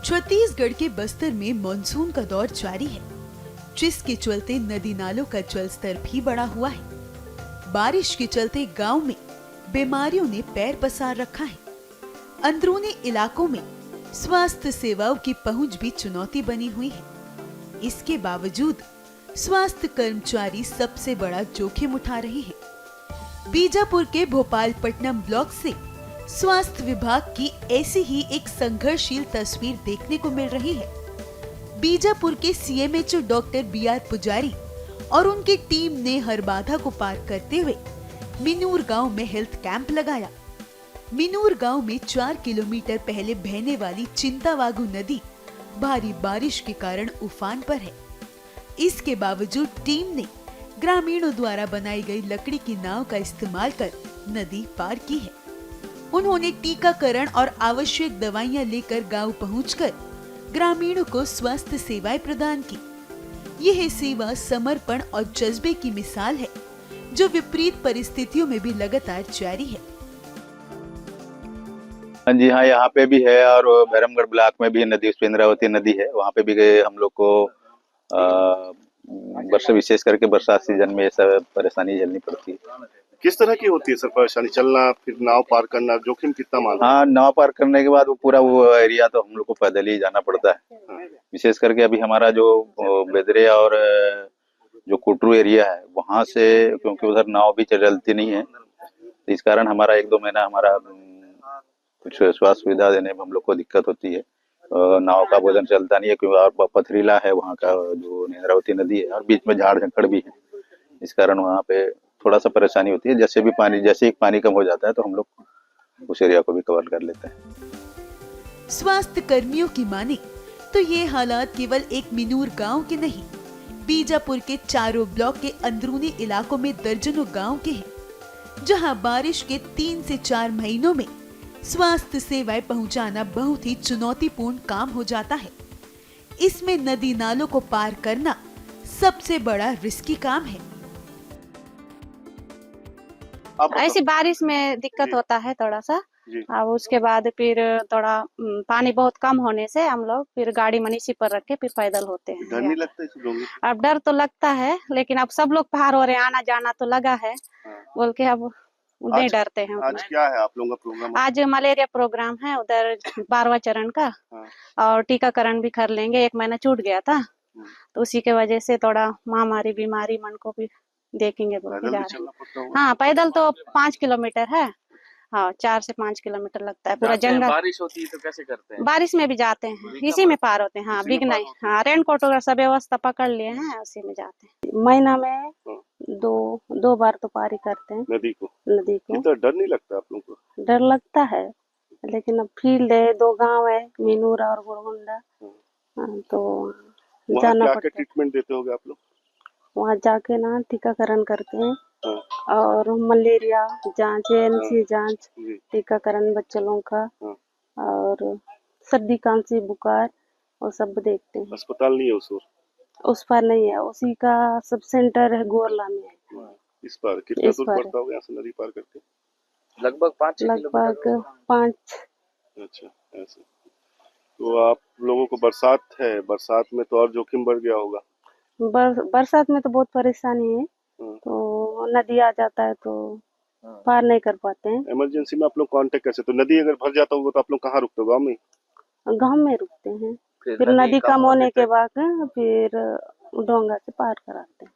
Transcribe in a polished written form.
छत्तीसगढ़ के बस्तर में मानसून का दौर जारी है, जिसके चलते नदी नालों का जल स्तर भी बढ़ा हुआ है। बारिश के चलते गांव में बीमारियों ने पैर पसार रखा है। अंदरूनी इलाकों में स्वास्थ्य सेवाओं की पहुंच भी चुनौती बनी हुई है। इसके बावजूद स्वास्थ्य कर्मचारी सबसे बड़ा जोखिम उठा रहे हैं। बीजापुर के भोपालपट्टनम ब्लॉक से स्वास्थ्य विभाग की ऐसी ही एक संघर्षशील तस्वीर देखने को मिल रही है। बीजापुर के सीएमएचओ डॉक्टर बीआर पुजारी और उनकी टीम ने हर बाधा को पार करते हुए मिनूर गांव में हेल्थ कैंप लगाया। मिनूर गांव में 4 किलोमीटर पहले बहने वाली चिंतावागु नदी भारी बारिश के कारण उफान पर है। इसके बावजूद टीम ने ग्रामीणों द्वारा बनाई गई लकड़ी की नाव का इस्तेमाल कर नदी पार की है। उन्होंने टीकाकरण और आवश्यक दवाइयां लेकर गांव पहुंचकर ग्रामीणों को स्वास्थ्य सेवाएं प्रदान की। यह सेवा समर्पण और जज्बे की मिसाल है, जो विपरीत परिस्थितियों में भी लगातार जारी है। जी हाँ, यहाँ पे भी है और भैरमगढ़ ब्लॉक में भी नदी इंद्रावती नदी है, वहाँ पे भी गए हम लोग को। वर्षा विशेष करके बरसात सीजन में ऐसा परेशानी झेलनी पड़ती है। किस तरह की होती है सर परेशानी? चलना, फिर नाव पार करना, जोखिम कितना मालूम? हाँ, नाव पार करने के बाद वो पूरा वो एरिया तो हम लोग को पैदल ही जाना पड़ता है। विशेष करके अभी हमारा जो बेदरे और जो कोटरू एरिया है वहाँ से, क्योंकि उधर नाव भी चलती नहीं है, इस कारण हमारा 1-2 महीना हमारा कुछ स्वास्थ्य सुविधा देने में हम लोग को दिक्कत होती है। नाव का भोजन चलता नहीं है क्योंकि पथरीला है वहाँ का जो इंद्रावती नदी है और बीच में झाड़ झंकड़ भी है, इस कारण वहाँ पे थोड़ा सा परेशानी होती है। जैसे ही पानी कम हो जाता है तो हम लोग उस एरिया को भी कवर कर लेते हैं। स्वास्थ्य कर्मियों की माने तो ये हालात केवल एक मिनूर गांव के नहीं, बीजापुर के चारों ब्लॉक के अंदरूनी इलाकों में दर्जनों गांव के हैं, जहां बारिश के 3 से 4 महीनों में स्वास्थ्य सेवाएं पहुंचाना बहुत ही चुनौतीपूर्ण काम हो जाता है। इसमें नदी नालों को पार करना सबसे बड़ा रिस्की काम है। ऐसी बारिश में दिक्कत होता है थोड़ा सा, और उसके बाद फिर थोड़ा पानी बहुत कम होने से हम लोग फिर गाड़ी मनीषी पर रख के फिर पैदल होते हैं। डर नहीं लगता इस? अब डर तो लगता है, लेकिन अब सब लोग पार हो रहे हैं, आना जाना तो लगा है, बोल के अब नहीं डरते हैं। आज क्या है आप लोगों का प्रोग्राम? आज मलेरिया प्रोग्राम है उधर 12वां चरण का, और टीकाकरण भी कर लेंगे। 1 महीना छूट गया था, तो उसी के वजह से थोड़ा महामारी बीमारी मन को भी देखेंगे बोल के जा रहे हैं। हाँ, पैदल तो 5 किलोमीटर है। हाँ, 4 से 5 किलोमीटर लगता है पूरा जंगल। बारिश होती है तो कैसे करते हैं? बारिश में भी जाते हैं, इसी में पार होते हैं। हाँ, बिग नहीं, हाँ, रेनकोट वगैरह सब व्यवस्था पकड़ लिए हैं, उसी में जाते हैं। महीना में दो बार तो पारी करते हैं नदी को। तो डर नहीं लगता आप लोगों को? डर लगता है, लेकिन अब फील्ड है, 2 गांव है, मिनूर और गुरगुंडा, तो जाना पड़ता है। ट्रीटमेंट देते होगे आप लोग? वहाँ जाके ना टीकाकरण करते हैं, और मलेरिया जांच, एएनसी जांच, टीकाकरण बच्चों लोगों का, और सर्दी खांसी बुखार और सब देखते हैं। अस्पताल नहीं है उस पार नहीं है, उसी का सब सेंटर है गोरला में है। इस पार कितना दूर पड़ता होगा यहाँ से नदी पार करके? लगभग 5। अच्छा, ऐसे। तो आप लोगों को बरसात है, बरसात में तो और जोखिम बढ़ गया होगा। बरसात में तो बहुत परेशानी है, तो नदी आ जाता है तो पार नहीं कर पाते हैं। इमरजेंसी में आप लोग कांटेक्ट कैसे? तो नदी अगर भर जाता होगा तो आप लोग कहाँ रुकते हो? गांव में रुकते हैं, फिर नदी कम होने के बाद फिर डोंगा से पार कराते हैं।